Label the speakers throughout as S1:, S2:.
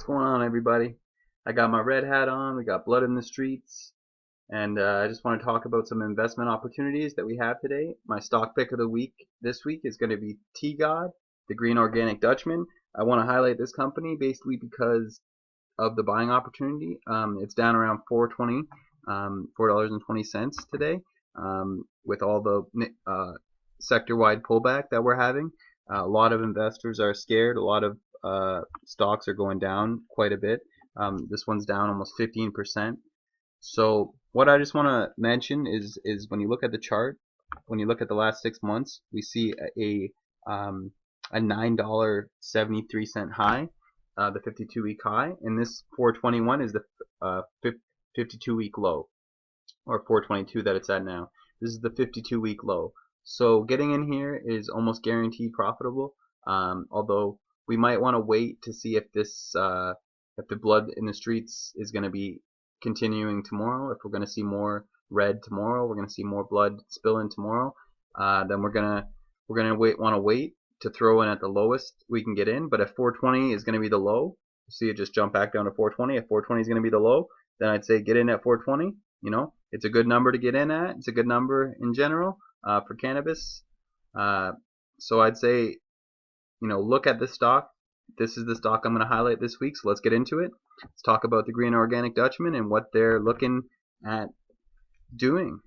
S1: going on, everybody? I got my red hat on, we got blood in the streets, and I just want to talk about some investment opportunities that we have today. My stock pick of the week this week is going to be TGOD, the Green Organic Dutchman. I want to highlight this company basically because of the buying opportunity. It's down around $4.20, $4.20 today, with all the sector-wide pullback that we're having. A lot of investors are scared. A lot of stocks are going down quite a bit. This one's down almost 15%. So what I just want to mention is when you look at the chart, when you look at the last 6 months, we see a $9.73 high, the 52-week high, and this 421 is the 52-week low, or 422 that it's at now. This is the 52-week low. So getting in here is almost guaranteed profitable. Although we might want to wait to see if this if the blood in the streets is going to be continuing tomorrow. If we're going to see more red tomorrow, we're going to see more blood spill in tomorrow. Then we're gonna want to wait to throw in at the lowest we can get in. But if 420 is going to be the low, see it just jump back down to 420. If 420 is going to be the low, then I'd say get in at 420. You know, it's a good number to get in at. It's a good number in general for cannabis. So I'd say, look at this stock. This is the stock I'm going to highlight this week, so let's get into it. Let's talk about the Green Organic Dutchman and what they're looking at doing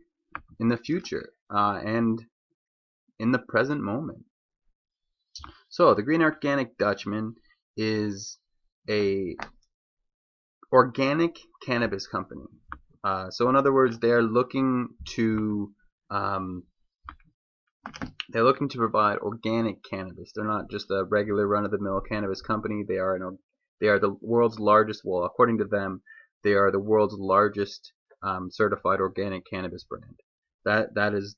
S1: in the future and in the present moment. So the Green Organic Dutchman is a organic cannabis company. So in other words, they're looking to provide organic cannabis. They're not just a regular run-of-the-mill cannabis company. They are the world's largest. Well, according to them, they are the world's largest certified organic cannabis brand. That is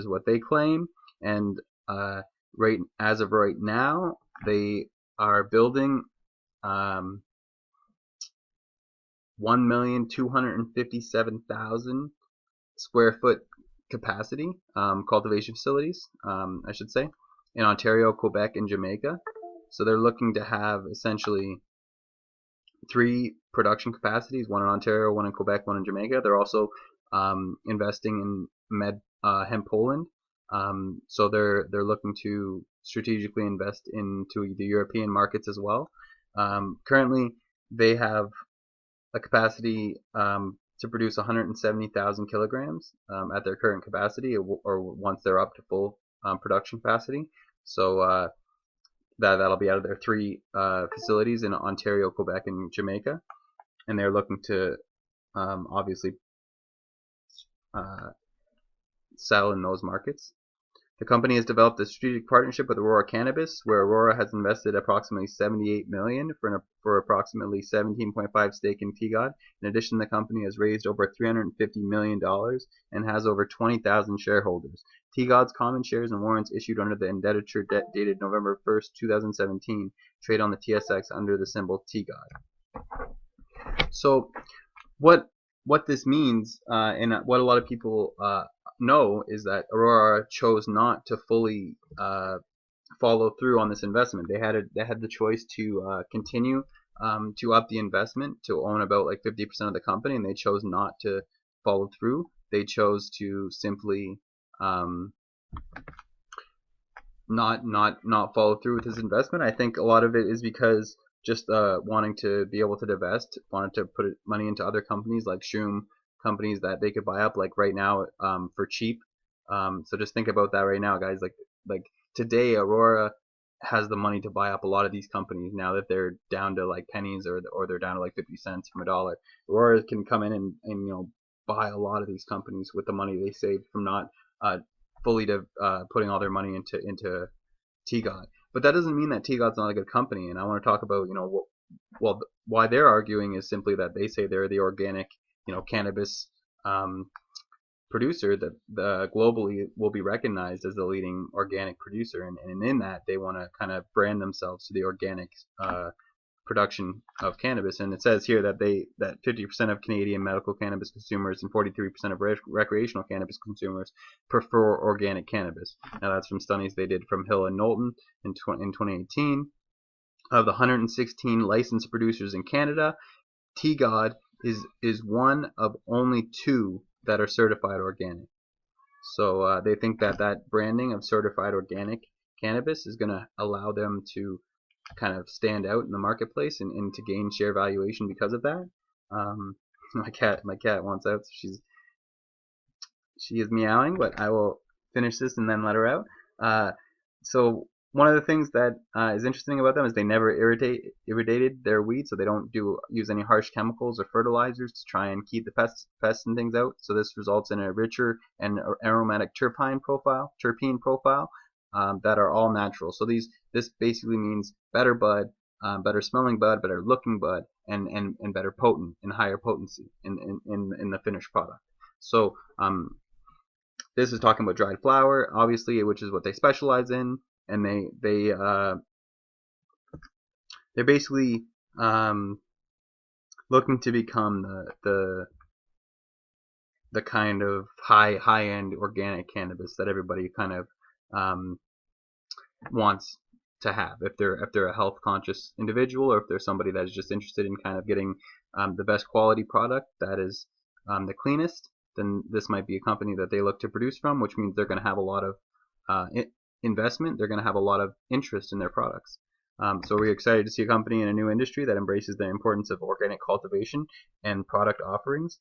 S1: what they claim. And as of right now, they are building 1,257,000 square foot capacity cultivation facilities, I should say, in Ontario, Quebec, and Jamaica. So they're looking to have essentially 3 production capacities: one in Ontario, one in Quebec, one in Jamaica. They're also investing in hemp Poland. So they're looking to strategically invest into the European markets as well. Currently, they have a capacity to produce 170,000 kilograms at their current capacity, or once they're up to full production capacity. So that'll be out of their 3 facilities in Ontario, Quebec, and Jamaica, and they're looking to obviously sell in those markets. The company has developed a strategic partnership with Aurora Cannabis, where Aurora has invested approximately $78 million for approximately 17.5% stake in TGOD. In addition, the company has raised over $350 million and has over 20,000 shareholders. TGOD's common shares and warrants issued under the indenture dated November 1st, 2017 trade on the TSX under the symbol TGOD. So what this means, and what a lot of people know, is that Aurora chose not to fully follow through on this investment. They had the choice to continue to up the investment to own about like 50% of the company, and they chose not to follow through. They chose to simply not follow through with this investment. I think a lot of it is because just wanting to be able to divest, wanted to put money into other companies like shroom companies that they could buy up, like right now for cheap. So just think about that right now, guys. Like today, Aurora has the money to buy up a lot of these companies now that they're down to like pennies, or they're down to like 50 cents from a dollar. Aurora can come in and buy a lot of these companies with the money they saved from not fully putting all their money into TGOD. But that doesn't mean that TGOD's not a good company. And I want to talk about why they're arguing is simply that they say they're the organic cannabis producer that globally will be recognized as the leading organic producer, and in that they want to kind of brand themselves to the organic production of cannabis. And it says here that 50% of Canadian medical cannabis consumers and 43% of recreational cannabis consumers prefer organic cannabis. Now that's from studies they did from Hill and Knowlton in 2018. of the 116 licensed producers in Canada, TGOD is one of only 2 that are certified organic. So they think that that branding of certified organic cannabis is going to allow them to kind of stand out in the marketplace and to gain share valuation because of that. Um, my cat wants out, so she is meowing, but I will finish this and then let her out. Uh, so one of the things that is interesting about them is they never irrigated their weed, so they don't use any harsh chemicals or fertilizers to try and keep the pests and things out. So this results in a richer and aromatic terpene profile that are all natural. So this basically means better bud, better smelling bud, better looking bud, and better potent and higher potency in the finished product. So this is talking about dried flower, obviously, which is what they specialize in, and they're basically looking to become the kind of high end organic cannabis that everybody kind of wants to have if they're a health conscious individual, or if they're somebody that is just interested in kind of getting the best quality product that is the cleanest. Then this might be a company that they look to produce from, which means they're going to have a lot of investment. They're going to have a lot of interest in their products. So we're excited to see a company in a new industry that embraces the importance of organic cultivation and product offerings,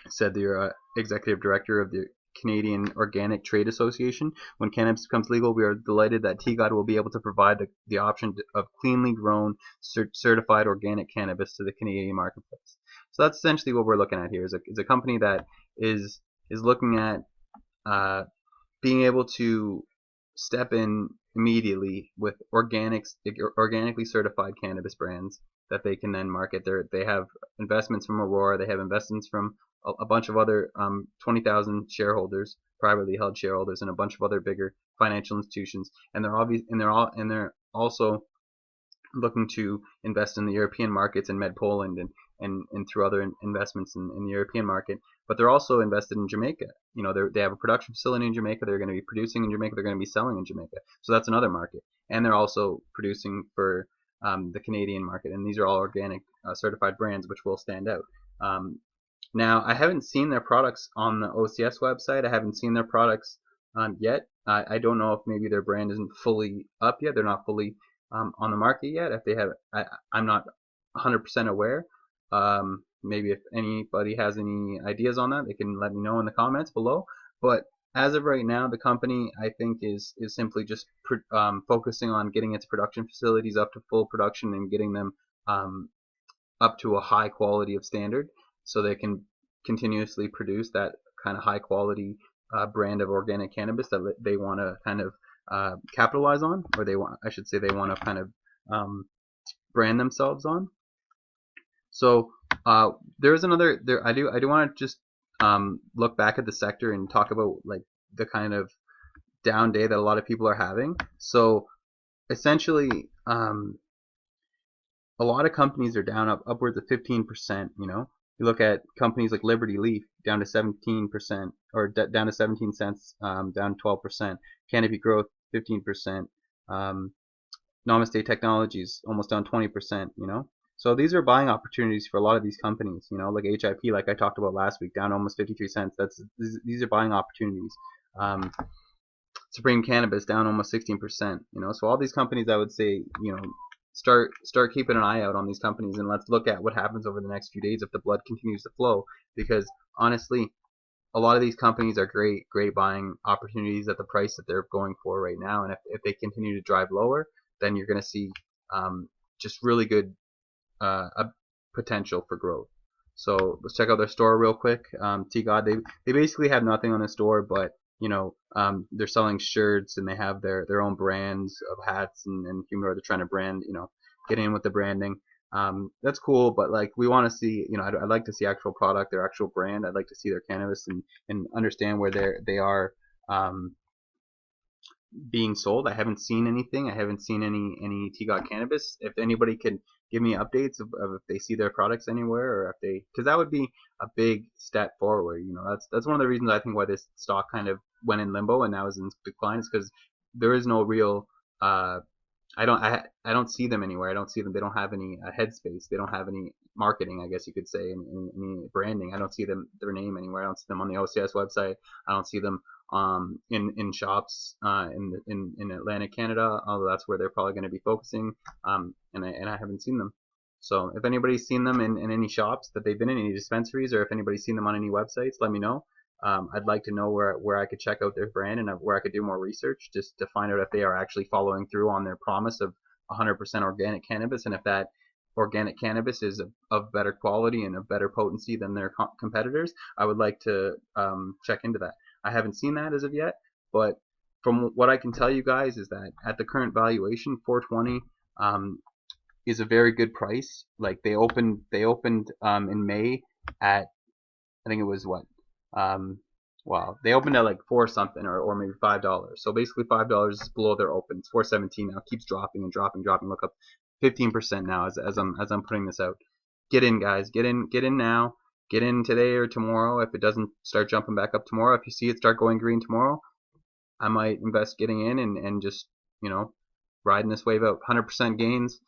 S1: said the executive director of the Canadian Organic Trade Association. When cannabis becomes legal, we are delighted that TGOD will be able to provide the option of cleanly grown, certified organic cannabis to the Canadian marketplace. So that's essentially what we're looking at here. Is a company that is looking at being able to step in immediately with organically certified cannabis brands that they can then market. They have investments from Aurora. They have investments from a bunch of other 20,000 shareholders, privately held shareholders, and a bunch of other bigger financial institutions. And they're also looking to invest in the European markets and MedPoland and through other investments in the European market. But they're also invested in Jamaica. You know, they have a production facility in Jamaica. They're going to be producing in Jamaica. They're going to be selling in Jamaica. So that's another market. And they're also producing for the Canadian market. And these are all organic certified brands, which will stand out. Now, I haven't seen their products on the OCS website. I haven't seen their products yet. I don't know if maybe their brand isn't fully up yet. They're not fully on the market yet. If they have, I'm not 100% aware. Maybe if anybody has any ideas on that, they can let me know in the comments below. But as of right now, the company, I think, is simply just focusing on getting its production facilities up to full production and getting them up to a high quality of standard, so they can continuously produce that kind of high quality brand of organic cannabis that they want to kind of capitalize on, or they want to kind of brand themselves on. So there's another I do want to just look back at the sector and talk about like the kind of down day that a lot of people are having. So essentially a lot of companies are down upwards of 15%. You know, you look at companies like Liberty Leaf down to 17%, or down to 17 cents, down 12%. Canopy Growth 15%. Namaste Technologies almost down 20%. You know, so these are buying opportunities for a lot of these companies. You know, like HIP, like I talked about last week, down almost 53 cents. These are buying opportunities. Supreme Cannabis down almost 16%. You know, so all these companies, I would say, you know, start keeping an eye out on these companies, and let's look at what happens over the next few days if the blood continues to flow. Because honestly, a lot of these companies are great buying opportunities at the price that they're going for right now, and if they continue to drive lower, then you're going to see just really good potential for growth. So let's check out their store real quick. TGOD, they basically have nothing on the store, but you know, they're selling shirts, and they have their own brands of hats and humor. They're trying to brand, you know, get in with the branding. That's cool, but like we want to see, you know, I'd like to see actual product, their actual brand. I'd like to see their cannabis and understand where they are being sold. I haven't seen anything. I haven't seen any TGOD cannabis. If anybody can give me updates of if they see their products anywhere, or if they, because that would be a big step forward. You know, that's one of the reasons I think why this stock kind of went in limbo and now is in decline, is because there is no real I don't see them anywhere. I don't see them. They don't have any headspace. They don't have any marketing, I guess you could say, any branding. I don't see their name anywhere. I don't see them on the OCS website. I don't see them in shops in Atlantic Canada, although that's where they're probably going to be focusing. And I haven't seen them. So if anybody's seen them in any shops that they've been in, any dispensaries, or if anybody's seen them on any websites, let me know. I'd like to know where I could check out their brand and where I could do more research just to find out if they are actually following through on their promise of 100% organic cannabis, and if that organic cannabis is of better quality and of better potency than their competitors. I would like to check into that. I haven't seen that as of yet, but from what I can tell you guys is that at the current valuation, 420 is a very good price. Like they opened in May at, I think it was what, well, they opened at like $4 something or maybe $5. So basically $5 is below their open. It's 417 now. It keeps dropping and dropping. Look up 15% now as I'm putting this out. Get in, guys. Get in now. Get in today or tomorrow. If it doesn't start jumping back up tomorrow, if you see it start going green tomorrow, I might invest getting in and just, riding this wave out. 100% gains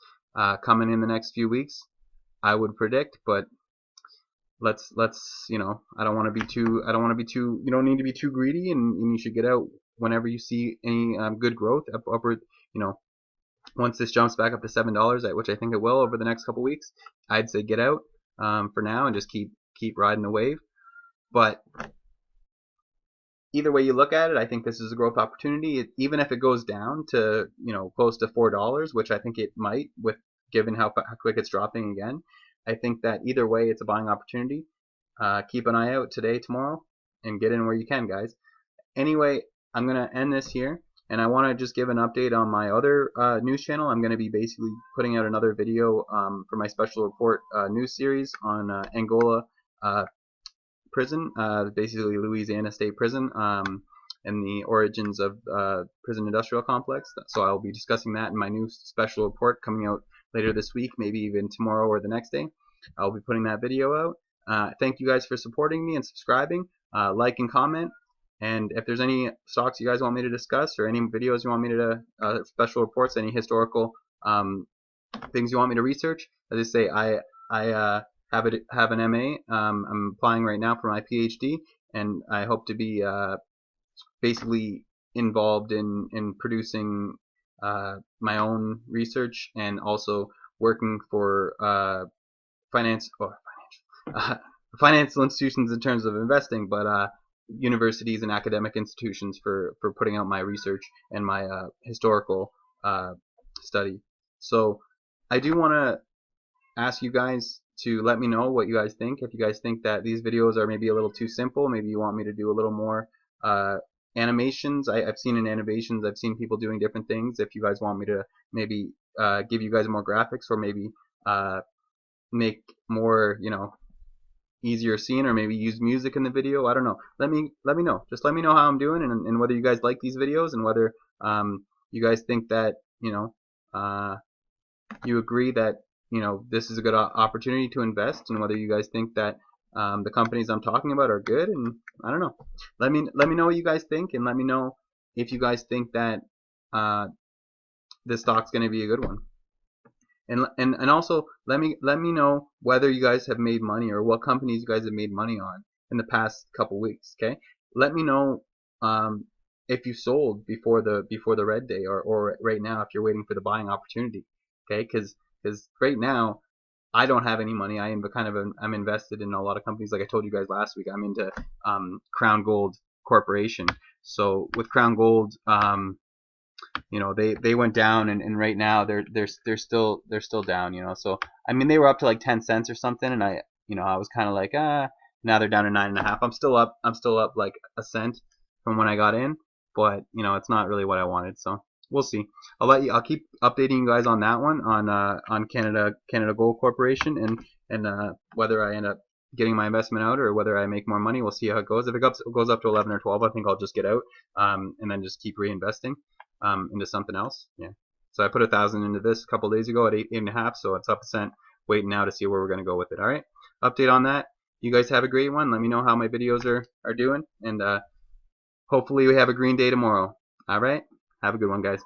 S1: coming in the next few weeks, I would predict, but let's I don't want to be too you don't need to be too greedy, and you should get out whenever you see any good growth upward. Once this jumps back up to $7, which I think it will over the next couple weeks, I'd say get out for now and just keep riding the wave. But either way you look at it, I think this is a growth opportunity. Even if it goes down to close to $4, which I think it might, with given how quick it's dropping again, I think that either way it's a buying opportunity. Keep an eye out today, tomorrow, and get in where you can, guys. Anyway, I'm gonna end this here, and I want to just give an update on my other news channel. I'm going to be basically putting out another video for my special report news series on Angola prison, basically Louisiana State Prison, and the origins of prison industrial complex. So I'll be discussing that in my new special report coming out later this week, maybe even tomorrow or the next day. I'll be putting that video out. Thank you guys for supporting me and subscribing. Like and comment. And if there's any stocks you guys want me to discuss, or any videos you want me to special reports, any historical things you want me to research, as I say, I have an MA. I'm applying right now for my PhD, and I hope to be basically involved in producing my own research, and also working for financial institutions in terms of investing, but universities and academic institutions for putting out my research and my historical study. So I do want to ask you guys to let me know what you guys think. If you guys think that these videos are maybe a little too simple, maybe you want me to do a little more animations. I've seen in animations, I've seen people doing different things. If you guys want me to maybe give you guys more graphics, or maybe make more, easier seeing, or maybe use music in the video, I don't know. Let me know. Just let me know how I'm doing, and whether you guys like these videos, and whether you guys think that you agree that this is a good opportunity to invest, and whether you guys think that the companies I'm talking about are good. And I don't know. Let me know what you guys think, and let me know if you guys think that this stock's going to be a good one. And also let me know whether you guys have made money, or what companies you guys have made money on in the past couple weeks. Okay, let me know if you sold before the red day, or right now if you're waiting for the buying opportunity. Okay, because right now I don't have any money. I'm invested in a lot of companies. Like I told you guys last week, I'm into Crown Gold Corporation. So with Crown Gold, they went down, and right now they're still down. So I mean, they were up to like 10 cents or something, and I was kind of like, now they're down to 9.5. I'm still up like a cent from when I got in, but it's not really what I wanted. So we'll see. I'll keep updating you guys on that one, on Canada Gold Corporation, and whether I end up getting my investment out, or whether I make more money. We'll see how it goes. If it goes up to 11 or 12, I think I'll just get out, and then just keep reinvesting into something else. Yeah. So I put 1,000 into this a couple days ago at 8.5, so it's up a cent. Waiting now to see where we're gonna go with it. All right. Update on that. You guys have a great one. Let me know how my videos are doing, and hopefully we have a green day tomorrow. All right. Have a good one, guys.